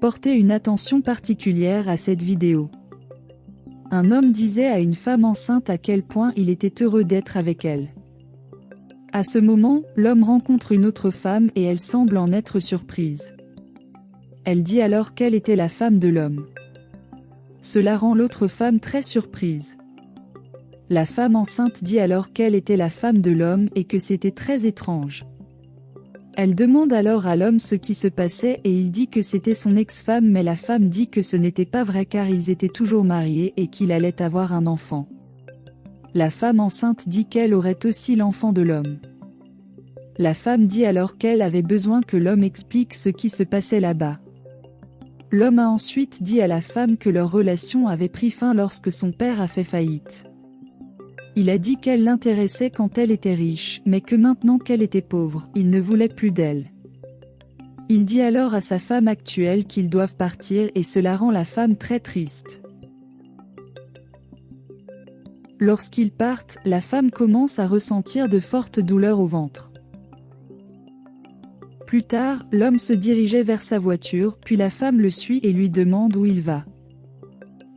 Portez une attention particulière à cette vidéo. Un homme disait à une femme enceinte à quel point il était heureux d'être avec elle. À ce moment, l'homme rencontre une autre femme et elle semble en être surprise. Elle dit alors qu'elle était la femme de l'homme. Cela rend l'autre femme très surprise. La femme enceinte dit alors qu'elle était la femme de l'homme et que c'était très étrange. Elle demande alors à l'homme ce qui se passait et il dit que c'était son ex-femme, mais la femme dit que ce n'était pas vrai car ils étaient toujours mariés et qu'il allait avoir un enfant. La femme enceinte dit qu'elle aurait aussi l'enfant de l'homme. La femme dit alors qu'elle avait besoin que l'homme explique ce qui se passait là-bas. L'homme a ensuite dit à la femme que leur relation avait pris fin lorsque son père a fait faillite. Il a dit qu'elle l'intéressait quand elle était riche, mais que maintenant qu'elle était pauvre, il ne voulait plus d'elle. Il dit alors à sa femme actuelle qu'ils doivent partir et cela rend la femme très triste. Lorsqu'ils partent, la femme commence à ressentir de fortes douleurs au ventre. Plus tard, l'homme se dirigeait vers sa voiture, puis la femme le suit et lui demande où il va.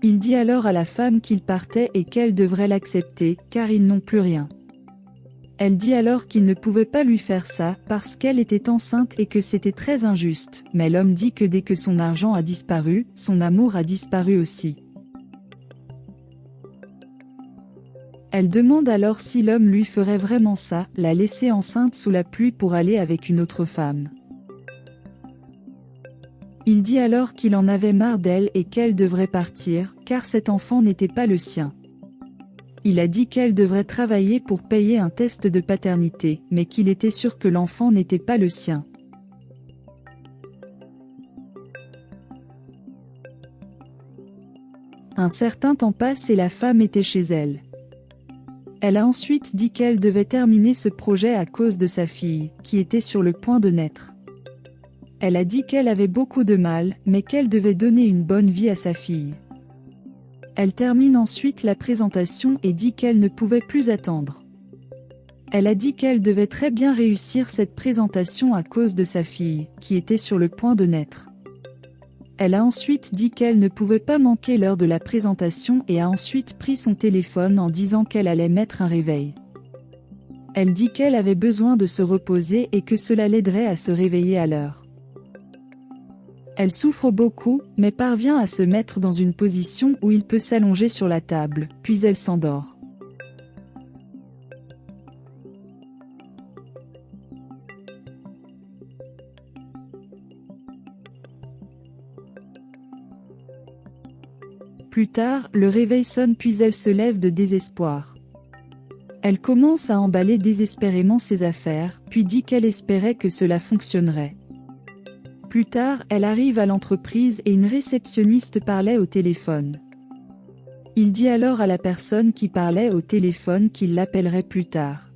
Il dit alors à la femme qu'il partait et qu'elle devrait l'accepter, car ils n'ont plus rien. Elle dit alors qu'il ne pouvait pas lui faire ça, parce qu'elle était enceinte et que c'était très injuste, mais l'homme dit que dès que son argent a disparu, son amour a disparu aussi. Elle demande alors si l'homme lui ferait vraiment ça, la laisser enceinte sous la pluie pour aller avec une autre femme. Il dit alors qu'il en avait marre d'elle et qu'elle devrait partir, car cet enfant n'était pas le sien. Il a dit qu'elle devrait travailler pour payer un test de paternité, mais qu'il était sûr que l'enfant n'était pas le sien. Un certain temps passe et la femme était chez elle. Elle a ensuite dit qu'elle devait terminer ce projet à cause de sa fille, qui était sur le point de naître. Elle a dit qu'elle avait beaucoup de mal, mais qu'elle devait donner une bonne vie à sa fille. Elle termine ensuite la présentation et dit qu'elle ne pouvait plus attendre. Elle a dit qu'elle devait très bien réussir cette présentation à cause de sa fille, qui était sur le point de naître. Elle a ensuite dit qu'elle ne pouvait pas manquer l'heure de la présentation et a ensuite pris son téléphone en disant qu'elle allait mettre un réveil. Elle dit qu'elle avait besoin de se reposer et que cela l'aiderait à se réveiller à l'heure. Elle souffre beaucoup, mais parvient à se mettre dans une position où il peut s'allonger sur la table, puis elle s'endort. Plus tard, le réveil sonne puis elle se lève de désespoir. Elle commence à emballer désespérément ses affaires, puis dit qu'elle espérait que cela fonctionnerait. Plus tard, elle arrive à l'entreprise et une réceptionniste parlait au téléphone. Il dit alors à la personne qui parlait au téléphone qu'il l'appellerait plus tard.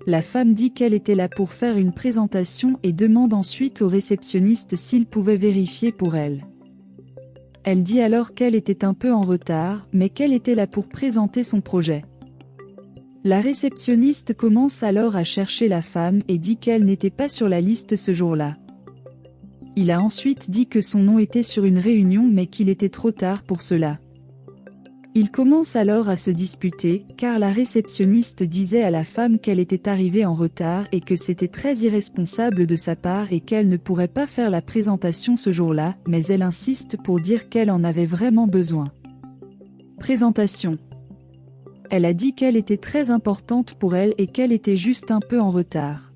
La femme dit qu'elle était là pour faire une présentation et demande ensuite au réceptionniste s'il pouvait vérifier pour elle. Elle dit alors qu'elle était un peu en retard, mais qu'elle était là pour présenter son projet. La réceptionniste commence alors à chercher la femme et dit qu'elle n'était pas sur la liste ce jour-là. Il a ensuite dit que son nom était sur une réunion mais qu'il était trop tard pour cela. Ils commencent alors à se disputer, car la réceptionniste disait à la femme qu'elle était arrivée en retard et que c'était très irresponsable de sa part et qu'elle ne pourrait pas faire la présentation ce jour-là, mais elle insiste pour dire qu'elle en avait vraiment besoin. Présentation. Elle a dit qu'elle était très importante pour elle et qu'elle était juste un peu en retard.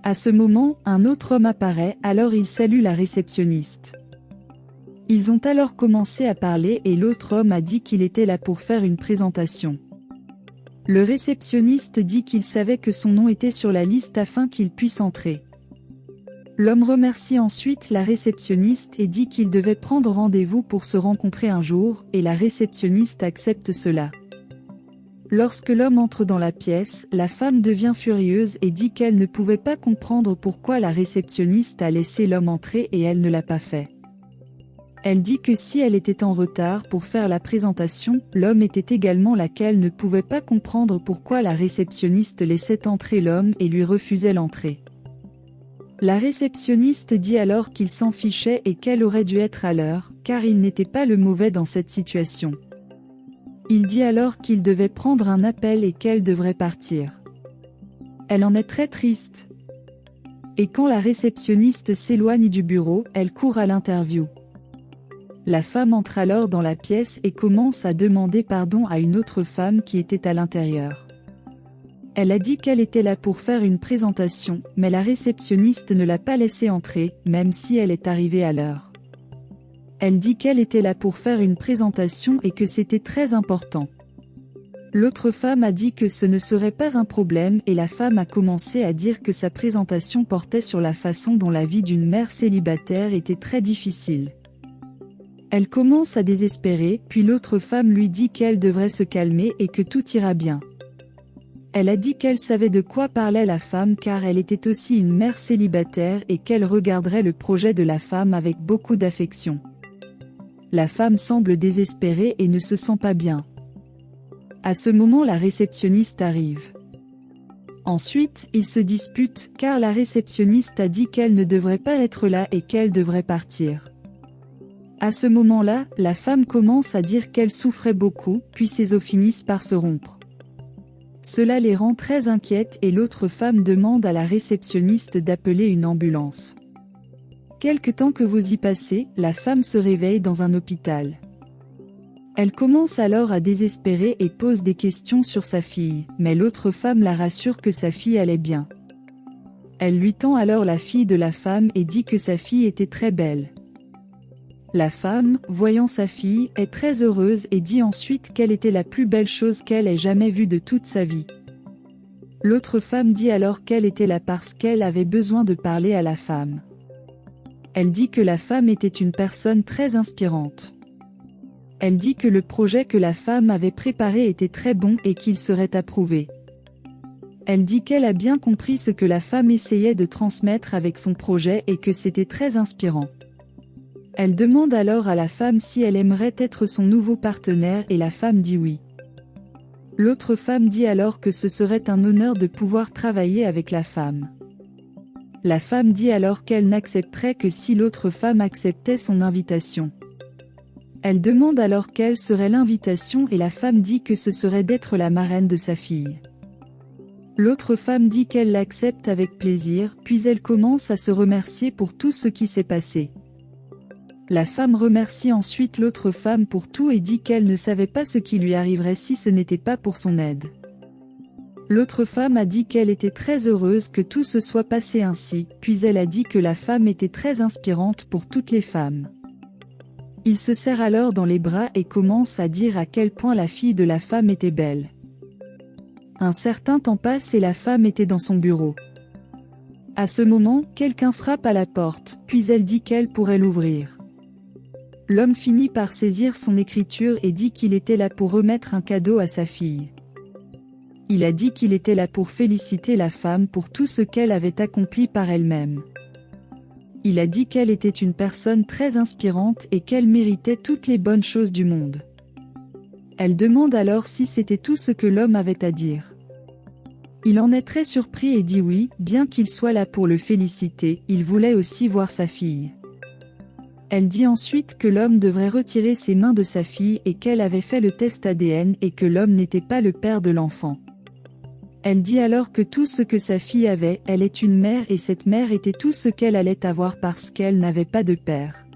À ce moment, un autre homme apparaît, alors il salue la réceptionniste. Ils ont alors commencé à parler et l'autre homme a dit qu'il était là pour faire une présentation. Le réceptionniste dit qu'il savait que son nom était sur la liste afin qu'il puisse entrer. L'homme remercie ensuite la réceptionniste et dit qu'il devait prendre rendez-vous pour se rencontrer un jour, et la réceptionniste accepte cela. Lorsque l'homme entre dans la pièce, la femme devient furieuse et dit qu'elle ne pouvait pas comprendre pourquoi la réceptionniste a laissé l'homme entrer et elle ne l'a pas fait. Elle dit que si elle était en retard pour faire la présentation, l'homme était également là qu'elle ne pouvait pas comprendre pourquoi la réceptionniste laissait entrer l'homme et lui refusait l'entrée. La réceptionniste dit alors qu'il s'en fichait et qu'elle aurait dû être à l'heure, car il n'était pas le mauvais dans cette situation. Il dit alors qu'il devait prendre un appel et qu'elle devrait partir. Elle en est très triste. Et quand la réceptionniste s'éloigne du bureau, elle court à l'interview. La femme entre alors dans la pièce et commence à demander pardon à une autre femme qui était à l'intérieur. Elle a dit qu'elle était là pour faire une présentation, mais la réceptionniste ne l'a pas laissée entrer, même si elle est arrivée à l'heure. Elle dit qu'elle était là pour faire une présentation et que c'était très important. L'autre femme a dit que ce ne serait pas un problème et la femme a commencé à dire que sa présentation portait sur la façon dont la vie d'une mère célibataire était très difficile. Elle commence à désespérer, puis l'autre femme lui dit qu'elle devrait se calmer et que tout ira bien. Elle a dit qu'elle savait de quoi parlait la femme car elle était aussi une mère célibataire et qu'elle regarderait le projet de la femme avec beaucoup d'affection. La femme semble désespérée et ne se sent pas bien. À ce moment, la réceptionniste arrive. Ensuite, ils se disputent car la réceptionniste a dit qu'elle ne devrait pas être là et qu'elle devrait partir. À ce moment-là, la femme commence à dire qu'elle souffrait beaucoup, puis ses os finissent par se rompre. Cela les rend très inquiètes et l'autre femme demande à la réceptionniste d'appeler une ambulance. Quelque temps que vous y passez, la femme se réveille dans un hôpital. Elle commence alors à désespérer et pose des questions sur sa fille, mais l'autre femme la rassure que sa fille allait bien. Elle lui tend alors la fille de la femme et dit que sa fille était très belle. La femme, voyant sa fille, est très heureuse et dit ensuite qu'elle était la plus belle chose qu'elle ait jamais vue de toute sa vie. L'autre femme dit alors qu'elle était là parce qu'elle avait besoin de parler à la femme. Elle dit que la femme était une personne très inspirante. Elle dit que le projet que la femme avait préparé était très bon et qu'il serait approuvé. Elle dit qu'elle a bien compris ce que la femme essayait de transmettre avec son projet et que c'était très inspirant. Elle demande alors à la femme si elle aimerait être son nouveau partenaire et la femme dit oui. L'autre femme dit alors que ce serait un honneur de pouvoir travailler avec la femme. La femme dit alors qu'elle n'accepterait que si l'autre femme acceptait son invitation. Elle demande alors quelle serait l'invitation et la femme dit que ce serait d'être la marraine de sa fille. L'autre femme dit qu'elle l'accepte avec plaisir, puis elle commence à se remercier pour tout ce qui s'est passé. La femme remercie ensuite l'autre femme pour tout et dit qu'elle ne savait pas ce qui lui arriverait si ce n'était pas pour son aide. L'autre femme a dit qu'elle était très heureuse que tout se soit passé ainsi, puis elle a dit que la femme était très inspirante pour toutes les femmes. Il se serre alors dans les bras et commence à dire à quel point la fille de la femme était belle. Un certain temps passe et la femme était dans son bureau. À ce moment, quelqu'un frappe à la porte, puis elle dit qu'elle pourrait l'ouvrir. L'homme finit par saisir son écriture et dit qu'il était là pour remettre un cadeau à sa fille. Il a dit qu'il était là pour féliciter la femme pour tout ce qu'elle avait accompli par elle-même. Il a dit qu'elle était une personne très inspirante et qu'elle méritait toutes les bonnes choses du monde. Elle demande alors si c'était tout ce que l'homme avait à dire. Il en est très surpris et dit oui, bien qu'il soit là pour le féliciter, il voulait aussi voir sa fille. Elle dit ensuite que l'homme devrait retirer ses mains de sa fille et qu'elle avait fait le test ADN et que l'homme n'était pas le père de l'enfant. Elle dit alors que tout ce que sa fille avait, elle est une mère et cette mère était tout ce qu'elle allait avoir parce qu'elle n'avait pas de père.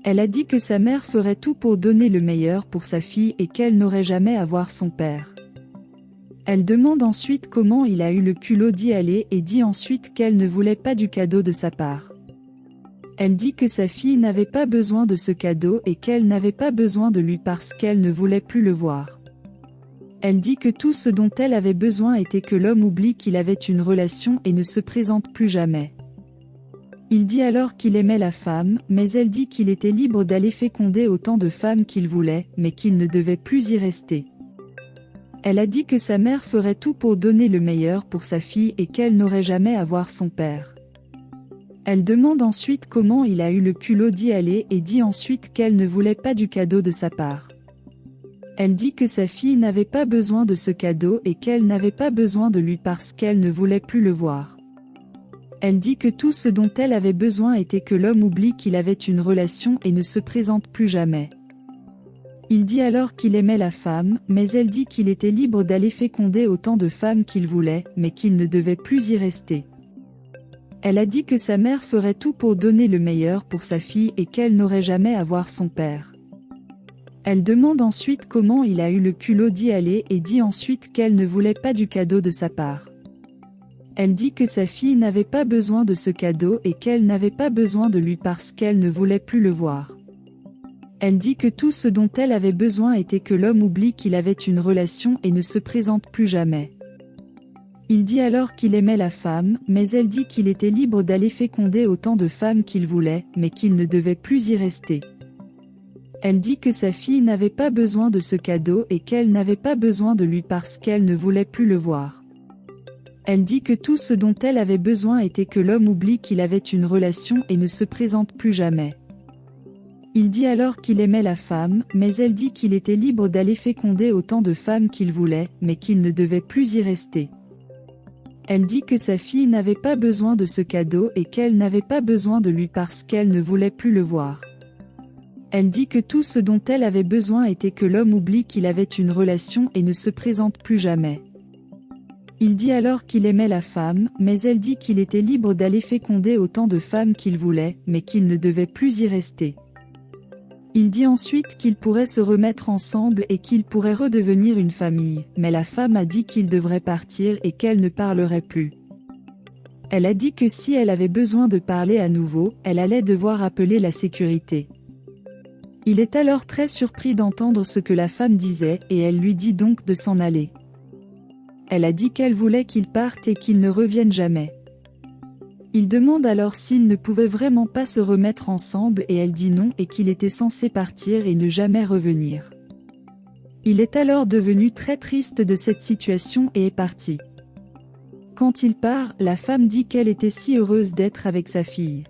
Elle a dit que sa mère ferait tout pour donner le meilleur pour sa fille et qu'elle n'aurait jamais à voir son père. Elle demande ensuite comment il a eu le culot d'y aller et dit ensuite qu'elle ne voulait pas du cadeau de sa part. Elle dit que sa fille n'avait pas besoin de ce cadeau et qu'elle n'avait pas besoin de lui parce qu'elle ne voulait plus le voir. Elle dit que tout ce dont elle avait besoin était que l'homme oublie qu'il avait une relation et ne se présente plus jamais. Il dit alors qu'il aimait la femme, mais elle dit qu'il était libre d'aller féconder autant de femmes qu'il voulait, mais qu'il ne devait plus y rester. Elle a dit que sa mère ferait tout pour donner le meilleur pour sa fille et qu'elle n'aurait jamais à voir son père. Elle demande ensuite comment il a eu le culot d'y aller et dit ensuite qu'elle ne voulait pas du cadeau de sa part. Elle dit que sa fille n'avait pas besoin de ce cadeau et qu'elle n'avait pas besoin de lui parce qu'elle ne voulait plus le voir. Elle dit que tout ce dont elle avait besoin était que l'homme oublie qu'il avait une relation et ne se présente plus jamais. Il dit alors qu'il aimait la femme, mais elle dit qu'il était libre d'aller féconder autant de femmes qu'il voulait, mais qu'il ne devait plus y rester. Elle a dit que sa mère ferait tout pour donner le meilleur pour sa fille et qu'elle n'aurait jamais à voir son père. Elle demande ensuite comment il a eu le culot d'y aller et dit ensuite qu'elle ne voulait pas du cadeau de sa part. Elle dit que sa fille n'avait pas besoin de ce cadeau et qu'elle n'avait pas besoin de lui parce qu'elle ne voulait plus le voir. Elle dit que tout ce dont elle avait besoin était que l'homme oublie qu'il avait une relation et ne se présente plus jamais. Il dit alors qu'il aimait la femme, mais elle dit qu'il était libre d'aller féconder autant de femmes qu'il voulait, mais qu'il ne devait plus y rester. Elle dit que sa fille n'avait pas besoin de ce cadeau et qu'elle n'avait pas besoin de lui parce qu'elle ne voulait plus le voir. Elle dit que tout ce dont elle avait besoin était que l'homme oublie qu'il avait une relation et ne se présente plus jamais. Il dit alors qu'il aimait la femme, mais elle dit qu'il était libre d'aller féconder autant de femmes qu'il voulait, mais qu'il ne devait plus y rester. Elle dit que sa fille n'avait pas besoin de ce cadeau et qu'elle n'avait pas besoin de lui parce qu'elle ne voulait plus le voir. Elle dit que tout ce dont elle avait besoin était que l'homme oublie qu'il avait une relation et ne se présente plus jamais. Il dit alors qu'il aimait la femme, mais elle dit qu'il était libre d'aller féconder autant de femmes qu'il voulait, mais qu'il ne devait plus y rester. Il dit ensuite qu'ils pourraient se remettre ensemble et qu'ils pourraient redevenir une famille, mais la femme a dit qu'il devrait partir et qu'elle ne parlerait plus. Elle a dit que si elle avait besoin de parler à nouveau, elle allait devoir appeler la sécurité. Il est alors très surpris d'entendre ce que la femme disait et elle lui dit donc de s'en aller. Elle a dit qu'elle voulait qu'il parte et qu'il ne revienne jamais. Il demande alors s'ils ne pouvaient vraiment pas se remettre ensemble et elle dit non et qu'il était censé partir et ne jamais revenir. Il est alors devenu très triste de cette situation et est parti. Quand il part, la femme dit qu'elle était si heureuse d'être avec sa fille.